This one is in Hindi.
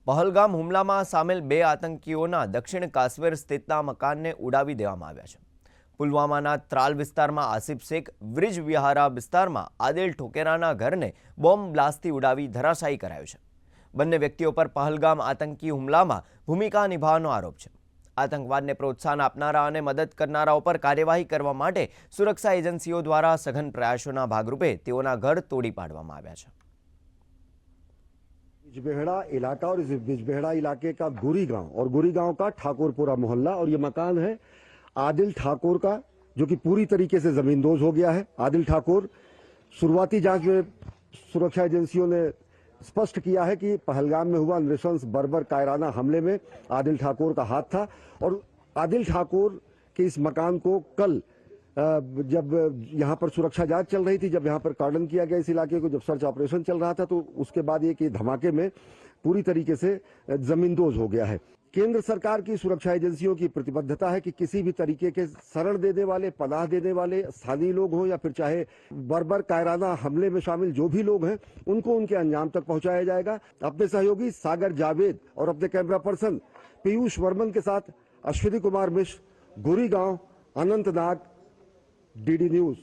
પહલગામ હુમલામાં સામેલ બે આતંકીઓના દક્ષિણ કાશ્મીર સ્થિતના મકાનને ઉડાવી દેવામાં આવ્યા છે। પુલવામાના ત્રાલ વિસ્તારમાં આસિફ શેખ બ્રિજ વિહારા વિસ્તારમાં આદિલ ઠોકેરાના ઘરને બોમ્બ બ્લાસ્ટથી ઉડાવી ધરાશાયી કરાયું છે। બંને વ્યક્તિઓ પર પહલગામ આતંકી હુમલામાં ભૂમિકા નિભાવવાનો આરોપ છે। આતંકવાદને પ્રોત્સાહન આપનારા અને મદદ કરનારાઓ પર કાર્યવાહી કરવા માટે સુરક્ષા એજન્સીઓ દ્વારા સઘન પ્રયાસોના ભાગરૂપે તેઓના ઘર તોડી પાડવામાં આવ્યા છે। बिजबेहड़ा इलाका और इस बिजबेहड़ा इलाके का गुरी गांव और गुरी गांव का ठाकुरपुरा मोहल्ला और ये मकान है आदिल ठाकुर का, जो कि पूरी तरीके से जमींदोज हो गया है। आदिल ठाकुर शुरुआती जांच में सुरक्षा एजेंसियों ने स्पष्ट किया है कि पहलगाम में हुआ नृशंस बर्बर कायराना हमले में आदिल ठाकुर का हाथ था और आदिल ठाकुर के इस मकान को कल जब यहाँ पर सुरक्षा जांच चल रही थी, जब यहाँ पर कार्डन किया गया इस इलाके को, जब सर्च ऑपरेशन चल रहा था, तो उसके बाद ये कि धमाके में पूरी तरीके से जमींदोज हो गया है। केंद्र सरकार की सुरक्षा एजेंसियों की प्रतिबद्धता है कि किसी भी तरीके के शरण देने वाले, पनाह देने वाले स्थानीय लोग हों या फिर चाहे बर्बर कायराना हमले में शामिल जो भी लोग हैं, उनको उनके अंजाम तक पहुंचाया जाएगा। अपने सहयोगी सागर जावेद और अपने कैमरा पर्सन पीयूष वर्मन के साथ अश्विनी कुमार मिश्र, गुरी गांव, अनंतनाग, डीडी न्यूज।